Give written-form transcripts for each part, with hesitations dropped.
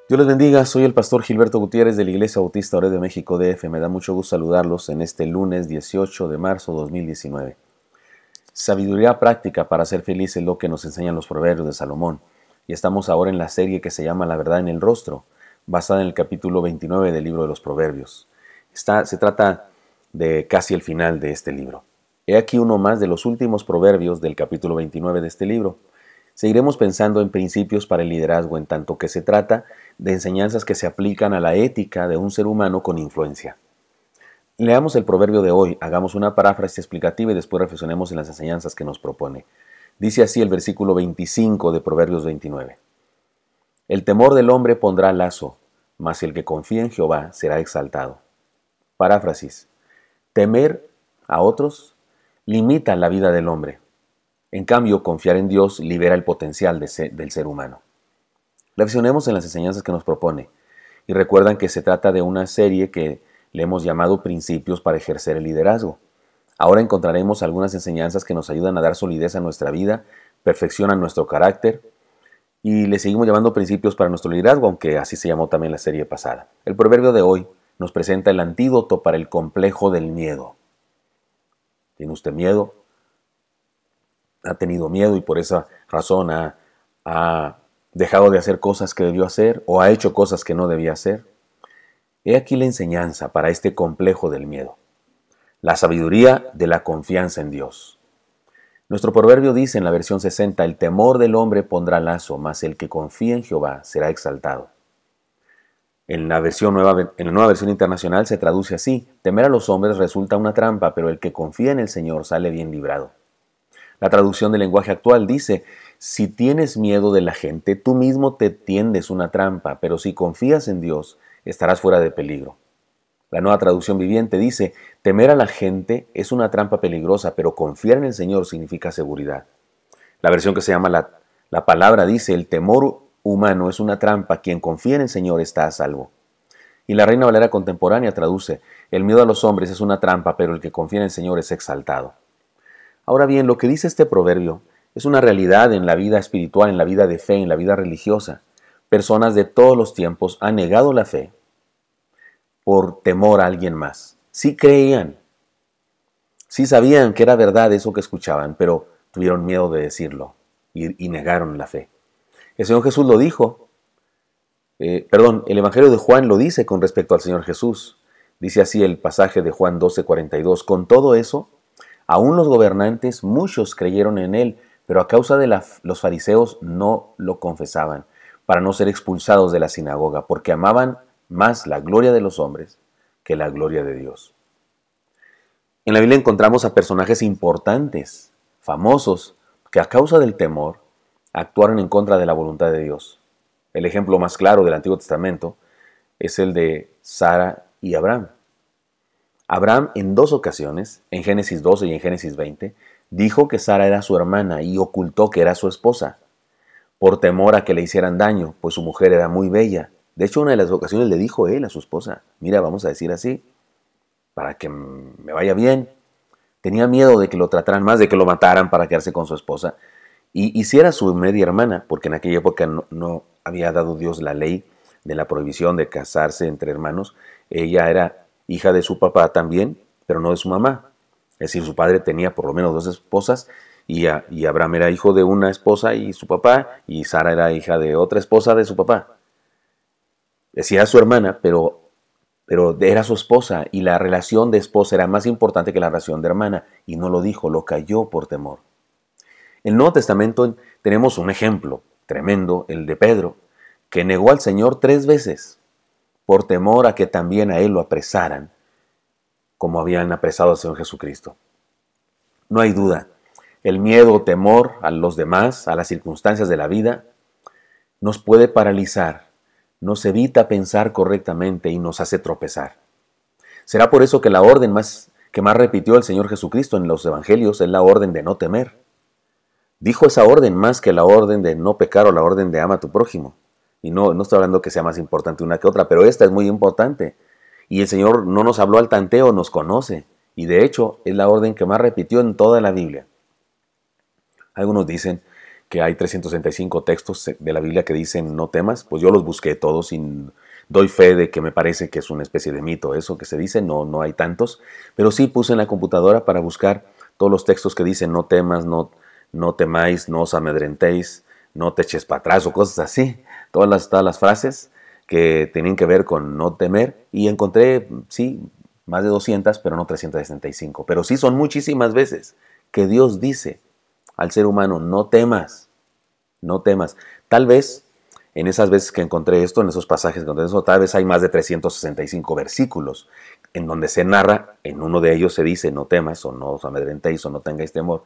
Dios les bendiga, soy el pastor Gilberto Gutiérrez de la Iglesia Bautista Ored de México DF. Me da mucho gusto saludarlos en este lunes 18 de marzo 2019. Sabiduría práctica para ser feliz es lo que nos enseñan los proverbios de Salomón. Y estamos ahora en la serie que se llama La verdad en el rostro, basada en el capítulo 29 del libro de los Proverbios. Se trata de casi el final de este libro. He aquí uno más de los últimos proverbios del capítulo 29 de este libro. Seguiremos pensando en principios para el liderazgo, en tanto que se trata de enseñanzas que se aplican a la ética de un ser humano con influencia. Leamos el proverbio de hoy, hagamos una paráfrasis explicativa y después reflexionemos en las enseñanzas que nos propone. Dice así el versículo 25 de Proverbios 29. El temor del hombre pondrá lazo, mas el que confía en Jehová será exaltado. Paráfrasis. Temer a otros limita la vida del hombre. En cambio, confiar en Dios libera el potencial del ser humano. Reflexionemos en las enseñanzas que nos propone y recuerdan que se trata de una serie que le hemos llamado Principios para ejercer el liderazgo. Ahora encontraremos algunas enseñanzas que nos ayudan a dar solidez a nuestra vida, perfeccionan nuestro carácter y le seguimos llamando Principios para nuestro liderazgo, aunque así se llamó también la serie pasada. El proverbio de hoy nos presenta el antídoto para el complejo del miedo. ¿Tiene usted miedo? ¿Ha tenido miedo y por esa razón ha dejado de hacer cosas que debió hacer o ha hecho cosas que no debía hacer? He aquí la enseñanza para este complejo del miedo. La sabiduría de la confianza en Dios. Nuestro proverbio dice en la versión 60, el temor del hombre pondrá lazo, mas el que confía en Jehová será exaltado. En la nueva versión internacional se traduce así, temer a los hombres resulta una trampa, pero el que confía en el Señor sale bien librado. La traducción del lenguaje actual dice, si tienes miedo de la gente, tú mismo te tiendes una trampa, pero si confías en Dios, estarás fuera de peligro. La nueva traducción viviente dice, temer a la gente es una trampa peligrosa, pero confiar en el Señor significa seguridad. La versión que se llama la palabra dice, el temor humano es una trampa, quien confía en el Señor está a salvo. Y la Reina Valera contemporánea traduce, el miedo a los hombres es una trampa, pero el que confía en el Señor es exaltado. Ahora bien, lo que dice este proverbio es una realidad en la vida espiritual, en la vida de fe, en la vida religiosa. Personas de todos los tiempos han negado la fe por temor a alguien más. Sí creían, sí sabían que era verdad eso que escuchaban, pero tuvieron miedo de decirlo y negaron la fe. El Señor Jesús lo dijo, el Evangelio de Juan lo dice con respecto al Señor Jesús. Dice así el pasaje de Juan 12:42, con todo eso, aún los gobernantes, muchos creyeron en él, pero a causa de los fariseos no lo confesaban, para no ser expulsados de la sinagoga, porque amaban más la gloria de los hombres que la gloria de Dios. En la Biblia encontramos a personajes importantes, famosos, que a causa del temor actuaron en contra de la voluntad de Dios. El ejemplo más claro del Antiguo Testamento es el de Sara y Abraham. Abraham en dos ocasiones, en Génesis 12 y en Génesis 20, dijo que Sara era su hermana y ocultó que era su esposa, por temor a que le hicieran daño, pues su mujer era muy bella. De hecho, una de las ocasiones le dijo él a su esposa, mira, vamos a decir así, para que me vaya bien. Tenía miedo de que lo trataran más, de que lo mataran para quedarse con su esposa. Y si era su media hermana, porque en aquella época no había dado Dios la ley de la prohibición de casarse entre hermanos, ella era hija de su papá también, pero no de su mamá. Es decir, su padre tenía por lo menos dos esposas y Abraham era hijo de una esposa y su papá, y Sara era hija de otra esposa de su papá. Decía su hermana, pero era su esposa y la relación de esposa era más importante que la relación de hermana y no lo dijo, lo calló por temor. En el Nuevo Testamento tenemos un ejemplo tremendo, el de Pedro, que negó al Señor 3 veces por temor a que también a él lo apresaran, como habían apresado al Señor Jesucristo. No hay duda, el miedo o temor a los demás, a las circunstancias de la vida, nos puede paralizar, nos evita pensar correctamente y nos hace tropezar. Será por eso que la orden que más repitió el Señor Jesucristo en los evangelios es la orden de no temer. Dijo esa orden más que la orden de no pecar o la orden de ama a tu prójimo. Y no estoy hablando que sea más importante una que otra, pero esta es muy importante. Y el Señor no nos habló al tanteo, nos conoce. Y de hecho es la orden que más repitió en toda la Biblia. Algunos dicen que hay 365 textos de la Biblia que dicen no temas, pues yo los busqué todos y doy fe de que me parece que es una especie de mito eso que se dice, no hay tantos, pero sí puse en la computadora para buscar todos los textos que dicen no temas, no temáis, no os amedrentéis, no te eches para atrás o cosas así, todas las frases que tenían que ver con no temer, y encontré, sí, más de 200, pero no 365, pero sí son muchísimas veces que Dios dice al ser humano, no temas, no temas. Tal vez, en esas veces que encontré esto, en esos pasajes que encontré eso, tal vez hay más de 365 versículos en donde se narra, en uno de ellos se dice, no temas, o no os amedrentéis, o no tengáis temor,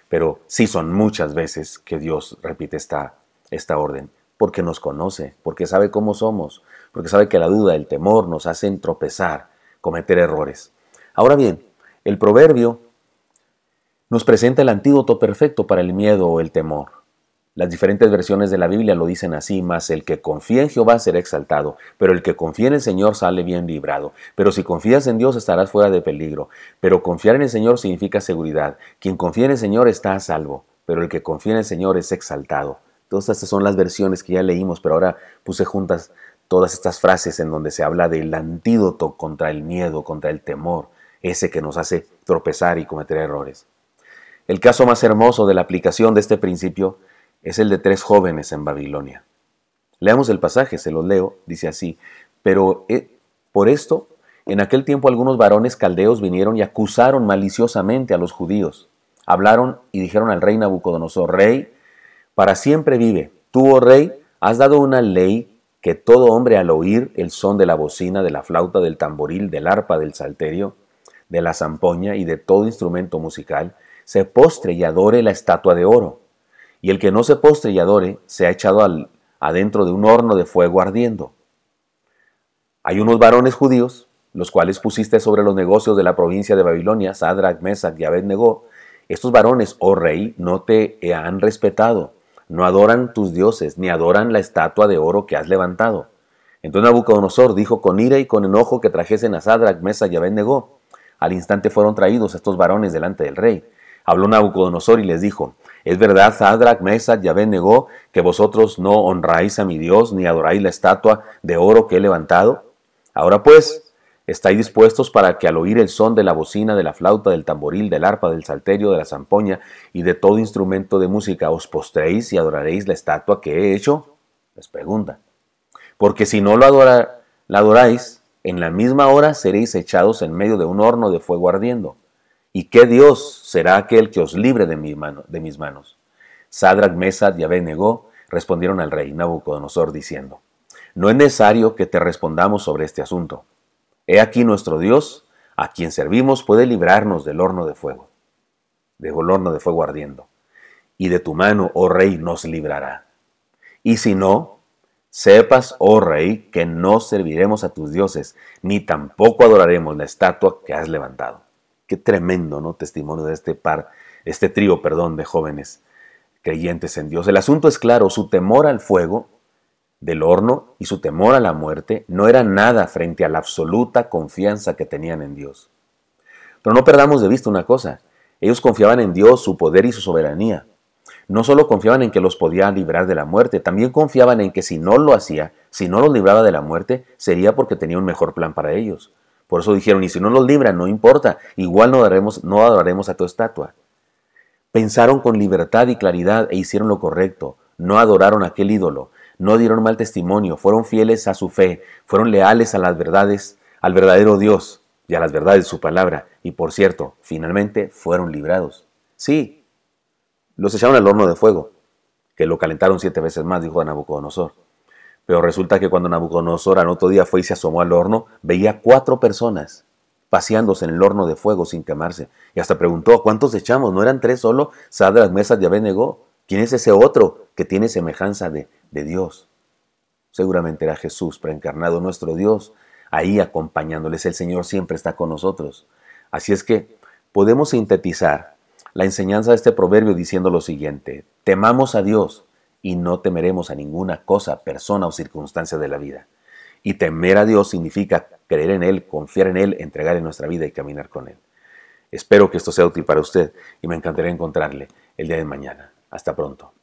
pero sí son muchas veces que Dios repite esta orden, porque nos conoce, porque sabe cómo somos, porque sabe que la duda, el temor nos hacen tropezar, cometer errores. Ahora bien, el proverbio nos presenta el antídoto perfecto para el miedo o el temor. Las diferentes versiones de la Biblia lo dicen así: mas el que confía en Jehová será exaltado, pero el que confía en el Señor sale bien librado. Pero si confías en Dios estarás fuera de peligro. Pero confiar en el Señor significa seguridad. Quien confía en el Señor está a salvo, pero el que confía en el Señor es exaltado. Todas estas son las versiones que ya leímos, pero ahora puse juntas todas estas frases en donde se habla del antídoto contra el miedo, contra el temor, ese que nos hace tropezar y cometer errores. El caso más hermoso de la aplicación de este principio es el de 3 jóvenes en Babilonia. Leamos el pasaje, se los leo, dice así: pero por esto, en aquel tiempo algunos varones caldeos vinieron y acusaron maliciosamente a los judíos. Hablaron y dijeron al rey Nabucodonosor: Rey, para siempre vive. Tú, oh rey, has dado una ley que todo hombre al oír el son de la bocina, de la flauta, del tamboril, del arpa, del salterio, de la zampoña y de todo instrumento musical, se postre y adore la estatua de oro. Y el que no se postre y adore, se ha echado adentro de un horno de fuego ardiendo. Hay unos varones judíos, los cuales pusiste sobre los negocios de la provincia de Babilonia, Sadrach, Mesach y Abed-Negó. Estos varones, oh rey, no te han respetado, no adoran tus dioses, ni adoran la estatua de oro que has levantado. Entonces Nabucodonosor dijo con ira y con enojo que trajesen a Sadrach, Mesach y Abed-Negó. Al instante fueron traídos estos varones delante del rey. Habló Nabucodonosor y les dijo: ¿es verdad, Sadrach, Mesach y Abed-Negó, que vosotros no honráis a mi Dios, ni adoráis la estatua de oro que he levantado? Ahora pues, ¿estáis dispuestos para que al oír el son de la bocina, de la flauta, del tamboril, del arpa, del salterio, de la zampoña y de todo instrumento de música, os postréis y adoraréis la estatua que he hecho? Les pregunta. Porque si no la adoráis, en la misma hora seréis echados en medio de un horno de fuego ardiendo. ¿Y qué Dios será aquel que os libre de mis manos? Sadrach, Mesach y Abed-Negó respondieron al rey Nabucodonosor diciendo: no es necesario que te respondamos sobre este asunto. He aquí nuestro Dios, a quien servimos, puede librarnos del horno de fuego ardiendo. Y de tu mano, oh rey, nos librará. Y si no, sepas, oh rey, que no serviremos a tus dioses, ni tampoco adoraremos la estatua que has levantado. Qué tremendo, ¿no?, testimonio de este trío de jóvenes creyentes en Dios. El asunto es claro: su temor al fuego del horno y su temor a la muerte no era nada frente a la absoluta confianza que tenían en Dios. Pero no perdamos de vista una cosa: ellos confiaban en Dios, su poder y su soberanía. No solo confiaban en que los podía librar de la muerte, también confiaban en que si no lo hacía, si no los libraba de la muerte, sería porque tenía un mejor plan para ellos. Por eso dijeron: y si no los libran, no importa, igual no adoraremos a tu estatua. Pensaron con libertad y claridad e hicieron lo correcto. No adoraron a aquel ídolo, no dieron mal testimonio, fueron fieles a su fe, fueron leales a las verdades, al verdadero Dios y a las verdades de su palabra. Y por cierto, finalmente fueron librados. Sí, los echaron al horno de fuego, que lo calentaron 7 veces más, dijo Nabucodonosor. Pero resulta que cuando Nabucodonosor al otro día fue y se asomó al horno, veía 4 personas paseándose en el horno de fuego sin quemarse. Y hasta preguntó: ¿cuántos echamos? ¿No eran 3 solo? Sadrach, Mesach y Abed-Negó. ¿Quién es ese otro que tiene semejanza de Dios? Seguramente era Jesús preencarnado, nuestro Dios, ahí acompañándoles. El Señor siempre está con nosotros. Así es que podemos sintetizar la enseñanza de este proverbio diciendo lo siguiente: temamos a Dios y no temeremos a ninguna cosa, persona o circunstancia de la vida. Y temer a Dios significa creer en Él, confiar en Él, entregar en nuestra vida y caminar con Él. Espero que esto sea útil para usted y me encantaría encontrarle el día de mañana. Hasta pronto.